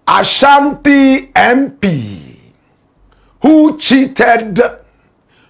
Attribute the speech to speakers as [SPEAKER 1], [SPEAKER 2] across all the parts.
[SPEAKER 1] Ashanti MP who cheated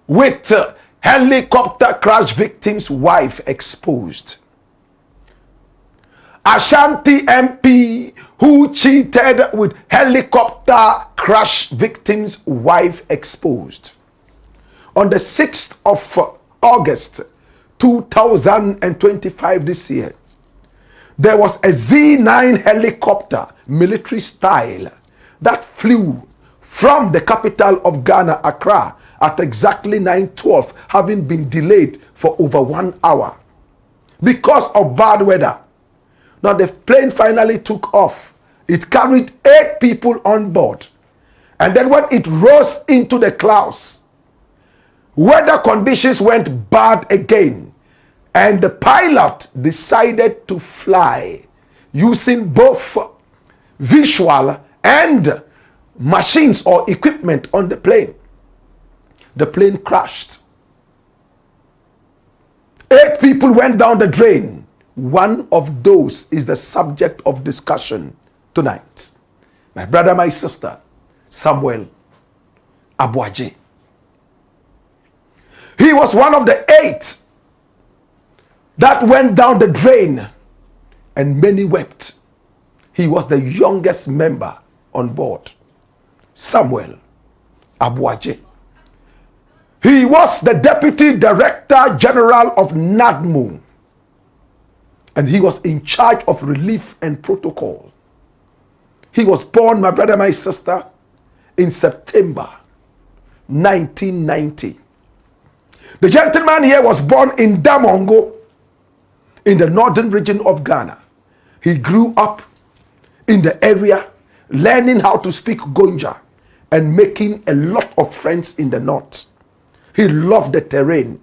[SPEAKER 1] with helicopter crash victim's wife exposed. Ashanti MP who cheated with helicopter crash victim's wife exposed. On the 6th of August 2025 this year, there was a Z9 helicopter, military style, that flew from the capital of Ghana, Accra, at exactly 9:12, having been delayed for over 1 hour because of bad weather. Now the plane finally took off. It carried 8 people on board. And then when it rose into the clouds, weather conditions went bad again. And the pilot decided to fly using both visual and machines or equipment on the plane. The plane crashed. 8 people went down the drain. One of those is the subject of discussion tonight. My brother, my sister, Samuel Aboagye. He was one of the 8 that went down the drain, and many wept. He was the youngest member on board, Samuel Aboagye. He was the Deputy Director General of NADMO, and he was in charge of relief and protocol. He was born, my brother, my sister, in September 1990. The gentleman here was born in Damongo, in the northern region of Ghana. He grew up in the area, learning how to speak Gonja and making a lot of friends in the north. He loved the terrain.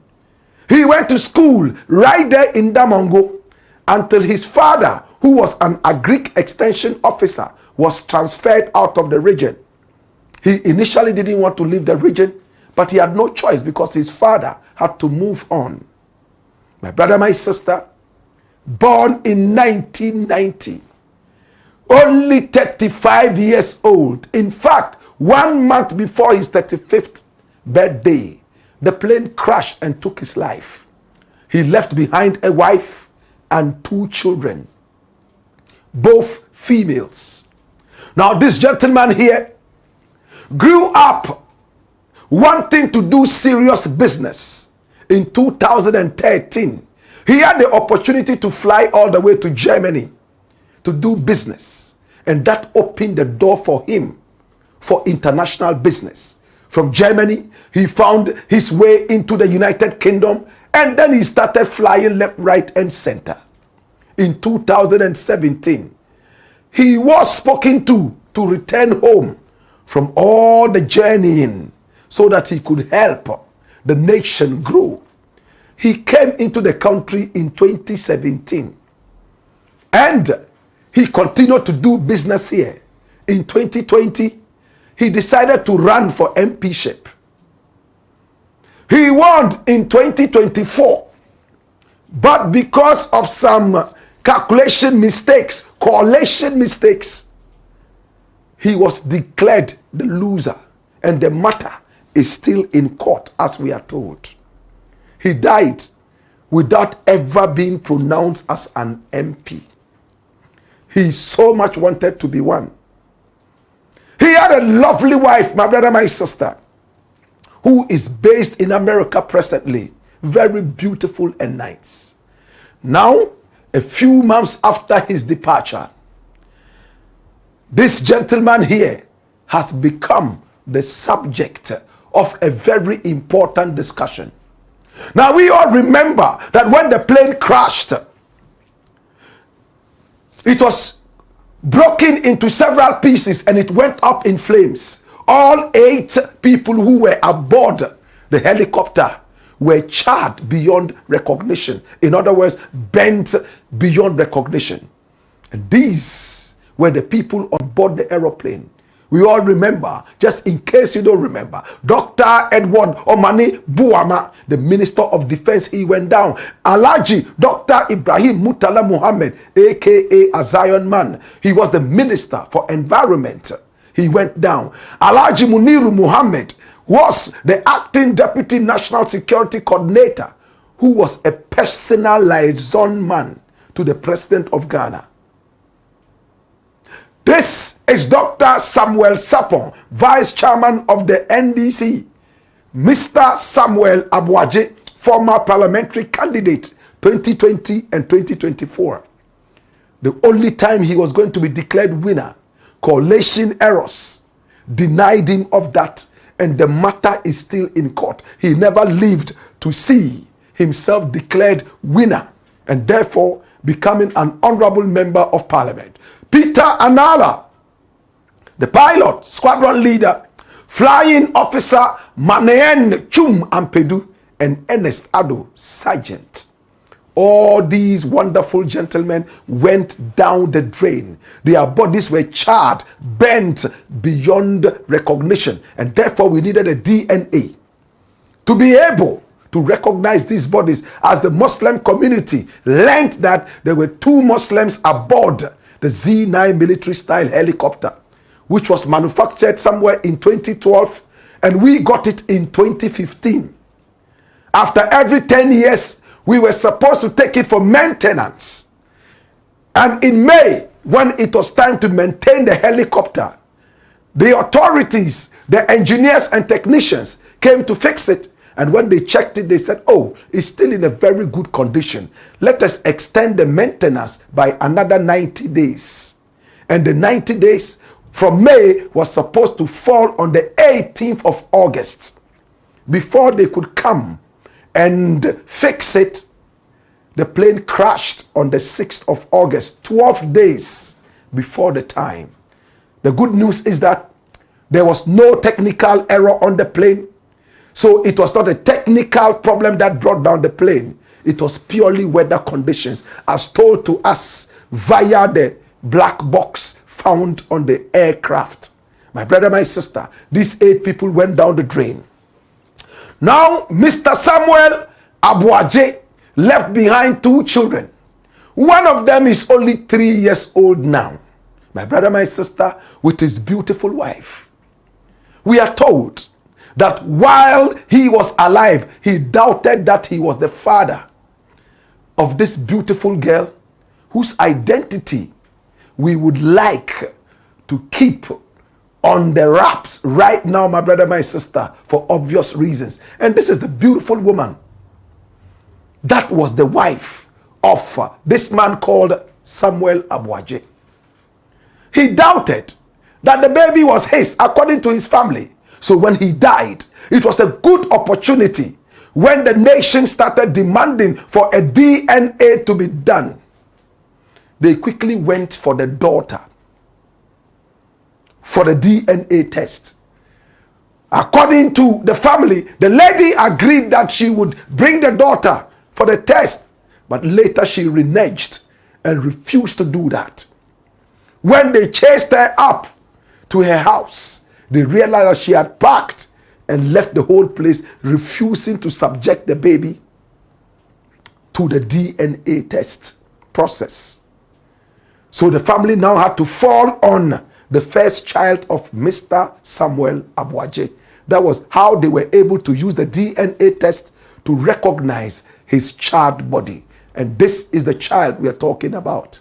[SPEAKER 1] He went to school right there in Damongo until his father, who was an Agric extension officer, was transferred out of the region. He initially didn't want to leave the region, but he had no choice because his father had to move on. My brother, my sister, born in 1990, only 35 years old. In fact, 1 month before his 35th birthday, the plane crashed and took his life. He left behind a wife and 2 children, both females. Now this gentleman here grew up wanting to do serious business. In 2013, he had the opportunity to fly all the way to Germany to do business. And that opened the door for him for international business. From Germany, he found his way into the United Kingdom, and then he started flying left, right, and center. In 2017, he was spoken to return home from all the journeying so that he could help the nation grow. He came into the country in 2017 and he continued to do business here. In 2020, he decided to run for MPship. He won in 2024, but because of some calculation mistakes, correlation mistakes, he was declared the loser, and the matter is still in court, as we are told. He died without ever being pronounced as an MP. He so much wanted to be one. He had a lovely wife, my brother, my sister, who is based in America presently. Very beautiful and nice. Now, a few months after his departure, this gentleman here has become the subject of a very important discussion. Now, we all remember that when the plane crashed, it was broken into several pieces and it went up in flames. All 8 people who were aboard the helicopter were charred beyond recognition. In other words, bent beyond recognition. And these were the people on board the aeroplane We all remember, just in case you don't remember, Dr. Edward Omani Buama, the Minister of Defense, he went down. Alhaji Dr. Ibrahim Murtala Muhammad, aka a Zion man, he was the Minister for Environment. He went down. Alhaji Muniru Muhammad was the Acting Deputy National Security Coordinator, who was a personal liaison man to the President of Ghana. This is Dr. Samuel Sapon, Vice Chairman of the NDC. Mr. Samuel Aboagye, former parliamentary candidate 2020 and 2024. The only time he was going to be declared winner, coalition errors denied him of that, and the matter is still in court. He never lived to see himself declared winner and therefore becoming an honorable member of parliament. Peter Anala, the pilot, squadron leader, flying officer Maneen Chum Ampedu, and Ernest Ado, sergeant. All these wonderful gentlemen went down the drain. Their bodies were charred, bent beyond recognition, and therefore we needed a DNA to be able to recognize these bodies, as the Muslim community learned that there were 2 Muslims aboard the Z9 military-style helicopter, which was manufactured somewhere in 2012, and we got it in 2015. After every 10 years, we were supposed to take it for maintenance. And in May, when it was time to maintain the helicopter, the authorities, the engineers and technicians came to fix it. And when they checked it, they said, oh, it's still in a very good condition. Let us extend the maintenance by another 90 days. And the 90 days from May was supposed to fall on the 18th of August. Before they could come and fix it, the plane crashed on the 6th of August, 12 days before the time. The good news is that there was no technical error on the plane. So it was not a technical problem that brought down the plane. It was purely weather conditions, as told to us via the black box found on the aircraft. My brother, my sister, these 8 people went down the drain. Now, Mr. Samuel Aboagye left behind 2 children. One of them is only 3 years old now. My brother, my sister, with his beautiful wife. We are told that while he was alive, he doubted that he was the father of this beautiful girl, whose identity we would like to keep on the wraps right now, my brother, my sister, for obvious reasons. And this is the beautiful woman that was the wife of this man called Samuel Aboagye. He doubted that the baby was his, according to his family. So when he died, it was a good opportunity when the nation started demanding for a DNA to be done. They quickly went for the daughter for the DNA test. According to the family, the lady agreed that she would bring the daughter for the test, but later she reneged and refused to do that. When they chased her up to her house, they realized that she had packed and left the whole place, refusing to subject the baby to the DNA test process. So the family now had to fall on the first child of Mr. Samuel Aboagye. That was how they were able to use the DNA test to recognize his child body. And this is the child we are talking about.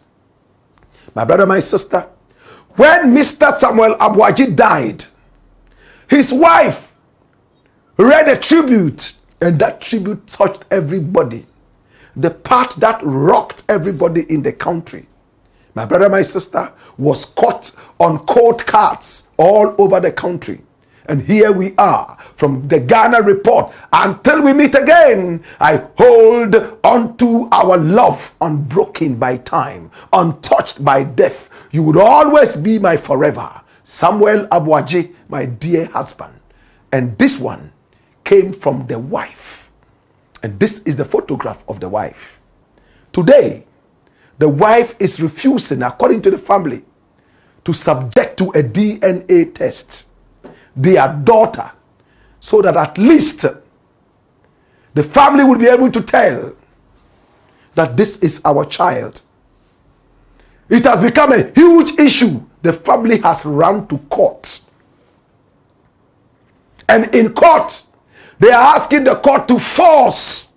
[SPEAKER 1] My brother, my sister, when Mr. Samuel Aboagye died, his wife read a tribute, and that tribute touched everybody. The part that rocked everybody in the country, my brother, my sister, was caught on court cards all over the country. And here we are from the Ghana Report. Until we meet again, I hold on to our love, unbroken by time, untouched by death. You would always be my forever. Samuel Aboagye, my dear husband. And this one came from the wife. And this is the photograph of the wife. Today, the wife is refusing, according to the family, to subject to a DNA test their daughter, so that at least the family will be able to tell that this is our child. It has become a huge issue. The family has run to court. And in court, they are asking the court to force,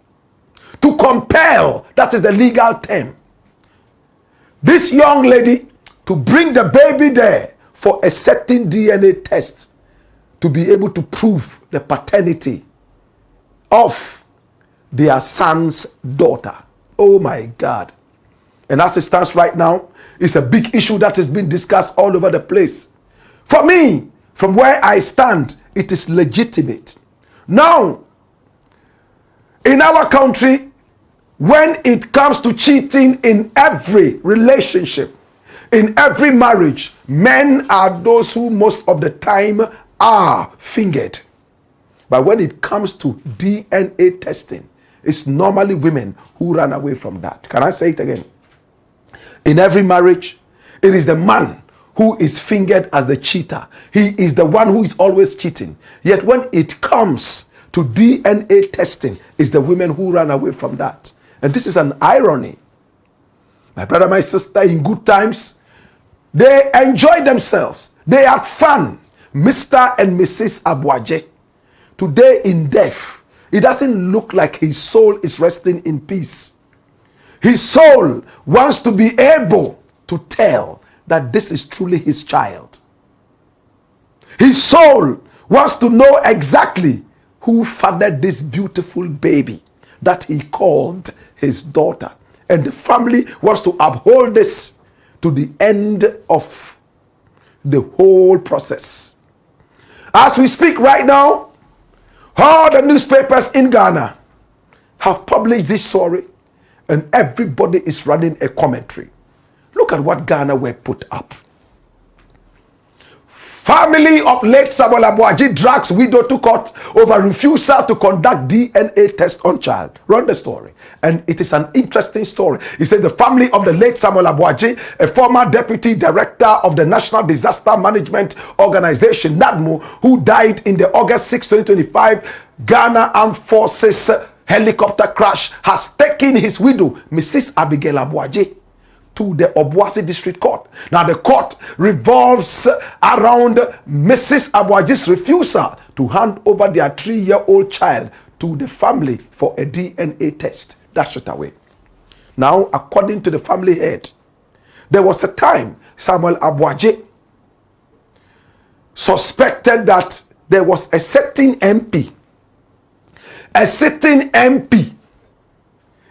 [SPEAKER 1] to compel, that is the legal term, this young lady to bring the baby there for a certain DNA test to be able to prove the paternity of their son's daughter. Oh my God. And as it stands right now, it's a big issue that is being discussed all over the place. For me, from where I stand, it is legitimate. Now, in our country, when it comes to cheating in every relationship, in every marriage, men are those who most of the time are fingered. But when it comes to DNA testing, it's normally women who run away from that. Can I say it again? In every marriage, it is the man who is fingered as the cheater. He is the one who is always cheating. Yet when it comes to DNA testing, it's the women who run away from that. And this is an irony. My brother, my sister, in good times, they enjoy themselves. They had fun. Mr. and Mrs. Aboagye. Today in death, it doesn't look like his soul is resting in peace. His soul wants to be able to tell that this is truly his child. His soul wants to know exactly who fathered this beautiful baby that he called his daughter. And the family wants to uphold this to the end of the whole process. As we speak right now, all the newspapers in Ghana have published this story, and everybody is running a commentary. Look at what Ghana were put up. Family of late Samuel Aboagye drags widow to court over refusal to conduct DNA test on child. Run the story. And it is an interesting story. He said the family of the late Samuel Aboagye, a former deputy director of the National Disaster Management Organization, NADMO, who died in the August 6, 2025 Ghana Armed Forces helicopter crash, has taken his widow, Mrs. Abigail Aboagye, to the Obuasi District Court. Now the court revolves around Mrs. Aboagye's refusal to hand over their 3-year-old child to the family for a DNA test. Dash it away. Now, according to the family head, there was a time Samuel Aboagye suspected that there was a certain MP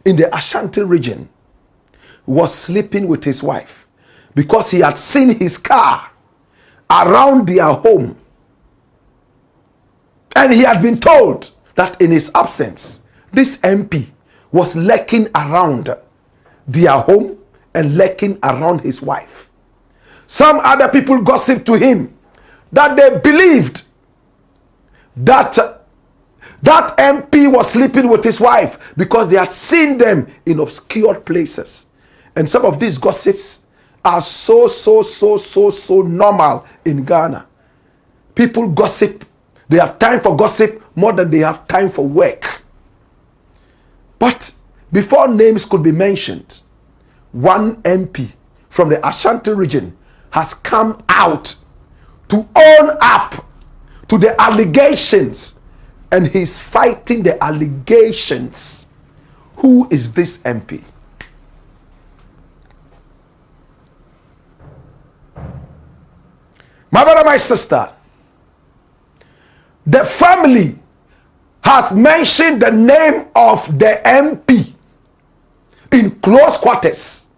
[SPEAKER 1] in the Ashanti region was sleeping with his wife because he had seen his car around their home, and he had been told that in his absence this MP was lurking around their home and lurking around his wife. Some other people gossiped to him that they believed that that MP was sleeping with his wife because they had seen them in obscure places. And some of these gossips are so normal in Ghana. People gossip. They have time for gossip more than they have time for work. But before names could be mentioned, one MP from the Ashanti region has come out to own up to the allegations, and he's fighting the allegations. Who is this MP? My brother, my sister, the family has mentioned the name of the MP in close quarters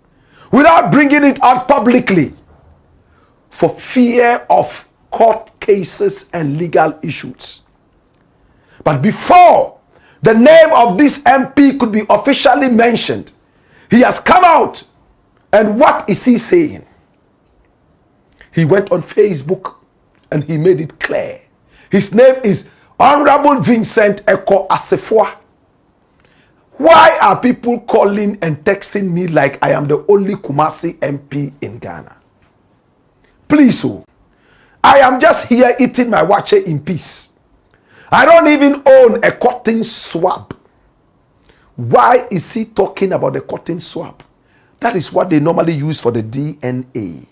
[SPEAKER 1] without bringing it out publicly for fear of court cases and legal issues. But before the name of this MP could be officially mentioned, he has come out, and what is he saying? He went on Facebook and he made it clear. His name is Honorable Vincent Eko Asefua. Why are people calling and texting me like I am the only Kumasi MP in Ghana? Please, oh, I am just here eating my wache in peace. I don't even own a cotton swab. Why is he talking about the cotton swab? That is what they normally use for the DNA.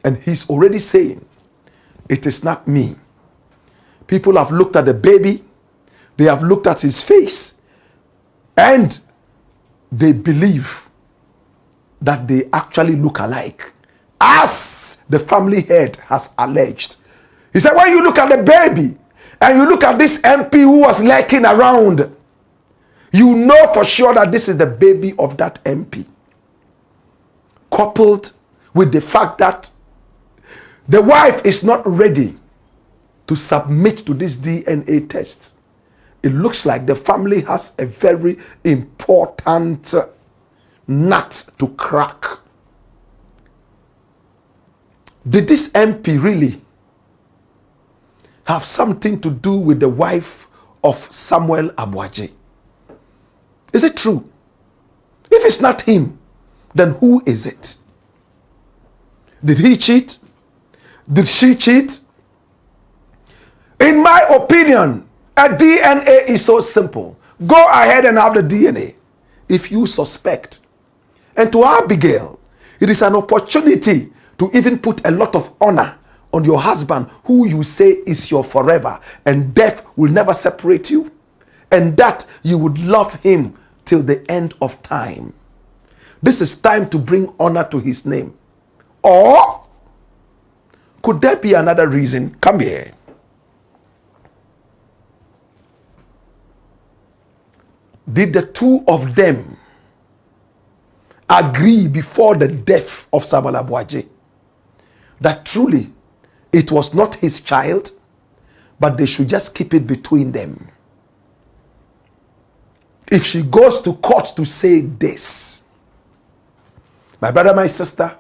[SPEAKER 1] And he's already saying, it is not me. People have looked at the baby, they have looked at his face, and they believe that they actually look alike, as the family head has alleged. He said, when you look at the baby, and you look at this MP who was lurking around, you know for sure that this is the baby of that MP. Coupled with the fact that the wife is not ready to submit to this DNA test. It looks like the family has a very important nut to crack. Did this MP really have something to do with the wife of Samuel Aboagye? Is it true? If it's not him, then who is it? Did he cheat? Did she cheat? In my opinion, a DNA is so simple. Go ahead and have the DNA if you suspect. And to Abigail, it is an opportunity to even put a lot of honor on your husband, who you say is your forever, and death will never separate you, and that you would love him till the end of time. This is time to bring honor to his name. Or could there be another reason? Come here. Did the two of them agree before the death of Samuel Aboagye that truly it was not his child, but they should just keep it between them? If she goes to court to say this, my brother, my sister,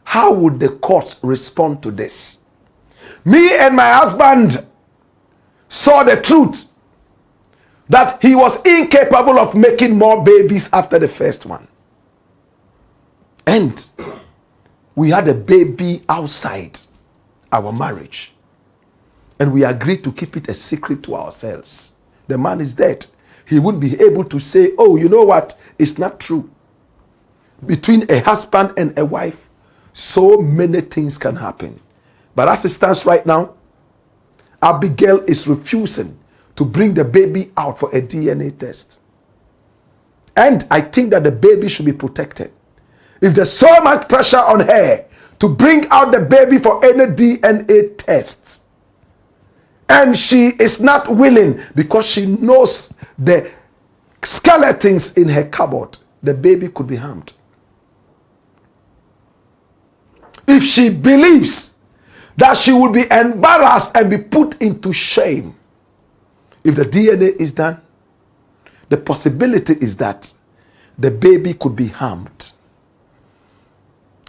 [SPEAKER 1] how would the courts respond to this? Me and my husband saw the truth that he was incapable of making more babies after the first one. And we had a baby outside our marriage. And we agreed to keep it a secret to ourselves. The man is dead. He wouldn't be able to say, oh, you know what? It's not true. Between a husband and a wife, so many things can happen. But as it stands right now, Abigail is refusing to bring the baby out for a DNA test. And I think that the baby should be protected. If there's so much pressure on her to bring out the baby for any DNA tests, and she is not willing because she knows the skeletons in her cupboard, the baby could be harmed. If she believes that she will be embarrassed and be put into shame, if the DNA is done, the possibility is that the baby could be harmed.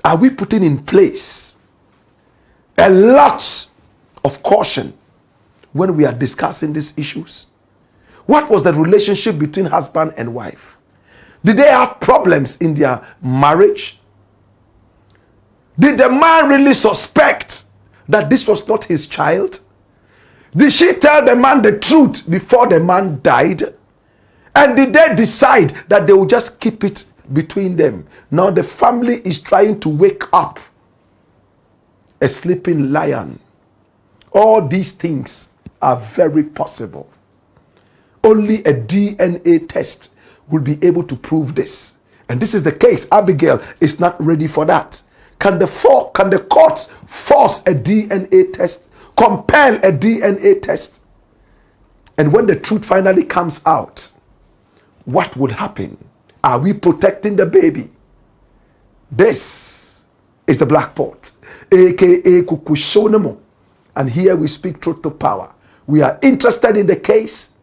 [SPEAKER 1] Are we putting in place a lot of caution when we are discussing these issues? What was the relationship between husband and wife? Did they have problems in their marriage? Did the man really suspect that this was not his child? Did she tell the man the truth before the man died? And did they decide that they would just keep it between them? Now the family is trying to wake up a sleeping lion. All these things are very possible. Only a DNA test will be able to prove this. And this is the case. Abigail is not ready for that. Can the courts force a DNA test? Compel a DNA test? And when the truth finally comes out, what would happen? Are we protecting the baby? This is the Blakk Pot, aka Kukushonemo. And here we speak truth to power. We are interested in the case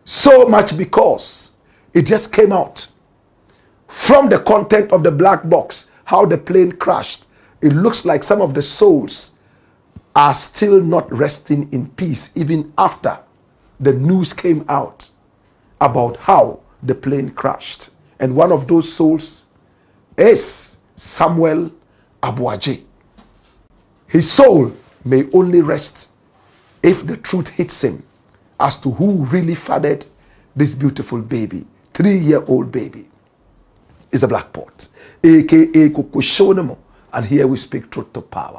[SPEAKER 1] so much because it just came out from the content of the black box, how the plane crashed. It looks like some of the souls are still not resting in peace even after the news came out about how the plane crashed. And one of those souls is Samuel Aboagye. His soul may only rest if the truth hits him as to who really fathered this beautiful baby, 3-year-old baby. Is the Black Pot, aka Kukushonemo. And here we speak truth to power.